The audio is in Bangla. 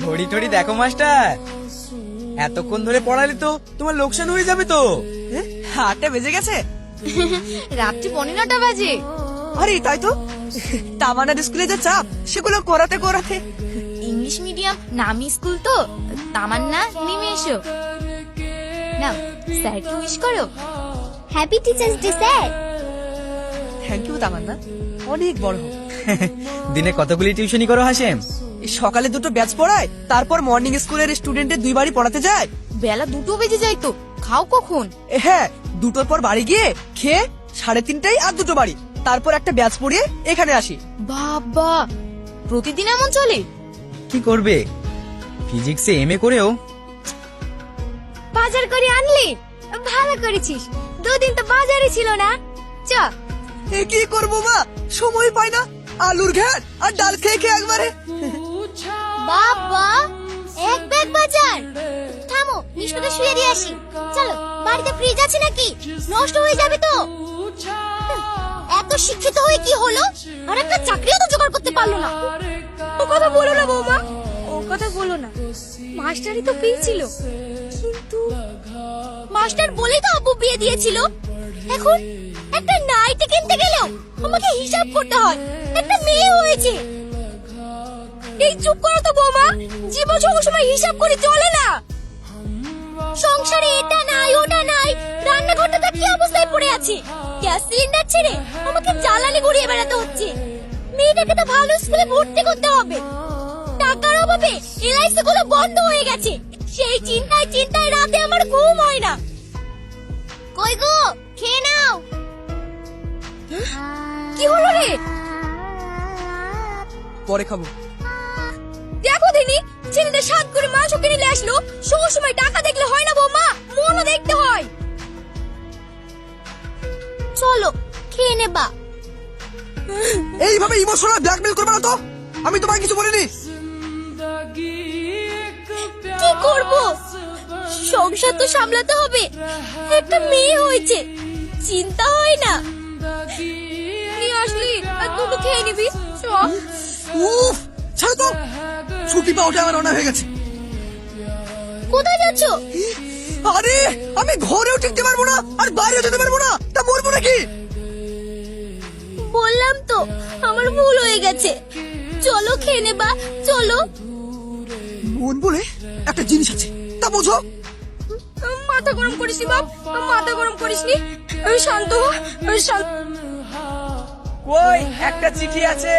ঘড়ি টড়ি দেখো মাস্টার, এতক্ষণ ধরে পড়ালে তো তোমার লোকসান হয়ে যাবে তো। 8টা বেজে গেছে। রাত্রি 9:15 বাজে। আরে তাই তো, তামান্নার স্কুলে যা চাপ সেগুলো করাতে করাতে। ইংলিশ মিডিয়াম নামি স্কুল তো। তামান্না, নেমে এসো। নাও স্যারকে উইশ করো। Happy teachers day sir. Thank you Tamanna, অনেক বড় হোক। দিনে কতগুলি টিউশনি করো হাসেম? এই সকালে 2টো ব্যাচ পড়ায়, তারপর মর্নিং স্কুলের স্টুডেন্টের 2বারই পড়াতে যায়। বেলা 2টো বেজে যায় তো, খাও কখন? হ্যাঁ, 2টোর পর বাড়ি গিয়ে খেয়ে 3:30টায় আর 2টো বাড়ি, তারপর একটা ব্যাচ পড়িয়ে এখানে আসি। বাবা, প্রতিদিন এমন চলে? কি করবে, ফিজিক্সে এমএ করেও। বাজার করে আনলি, ভালো করেছিস। 2 দিন তো বাজারে ছিল না। চ। কি করবো মা, সময় পাই না। আলুর ঘ্যাট আর ডাল খেয়ে খেয়ে একবারে। বাবা, এক ব্যাগ বাজার। থামো, নিষ্পকে শুয়ে দিয়ে আসি। চলো, বাড়িতে ফ্রিজ আছে নাকি? নষ্ট হয়ে যাবে তো। এত শিক্ষিত হয়ে কি হলো, আর একটা চাকরিও তো জোগাড় করতে পারলো না। ও কথা বলো না বৌমা, ও কথা বলো না। মাস্টারই তো পেয়েছিল, কিন্তু মাস্টার বলেই তো আব্বু বিয়ে দিয়েছিল। এখন একটা নাইটি কিনতে গেলেও আমাকে হিসাব করতে হয়। একটা মেয়ে হয়েছে। এই চুপ করো তো বৌমা, জীবন সবসময় হিসাব করে চলে না। সংসারে এটা নাই ওটা নাই, রান্নাঘরটা কি অবস্থায় পড়ে আছে। গ্যাস সিলিন্ডার ছেড়ে আমাকে জ্বালানি গড়িয়ে বেড়াতে হচ্ছে। মেয়েটাকে তো ভালো স্কুলে ভর্তি করতে হবে। টাকার অভাবে এলআইসি গুলো বন্ধ হয়ে গেছে। সেই চিন্তায় চিন্তায় রাতে আমার ঘুম হয় না। কই গো, খেয়ে নাও। কি হলো রে? পরে খাবো। দেখো দিনি, ছেলেটা 7 করে মাংস কিনে নিয়ে আসলো। সব সময় টাকা দেখলে হয় না বৌমা, মনও দেখতে হয়। চলো খেয়ে নেবা। এইভাবে ইমোশনাল ব্ল্যাকমেল করবে না তো। আমি তোমায় কিছু বলিনি। কি করব, সংসার তো সামলাতে হবে। একটা মেয়ে হয়েছে, চিন্তা হয় না। নিয়ে আসলি আর দুটো খেয়ে নিবি। উফ, ছাড়ো তো। ছুটি পাওয়াটা আমার অনা হয়ে গেছে। কোথায় যাচ্ছো? আরে আমি ঘরেও টিকতে পারবো না আর বাইরেও যেতে পারবো না, তা মরবো নাকি? বললাম তো আমার ভুল হয়ে গেছে। চলো খেয়ে নেবা, চলো। মন বলে একটা জিনিস আছে, তা বোঝো। মাথা গরম করিসনি বাপ, মাথা গরম করিসনি। শান্ত হ, শান্ত। কই একটা চিঠি আছে,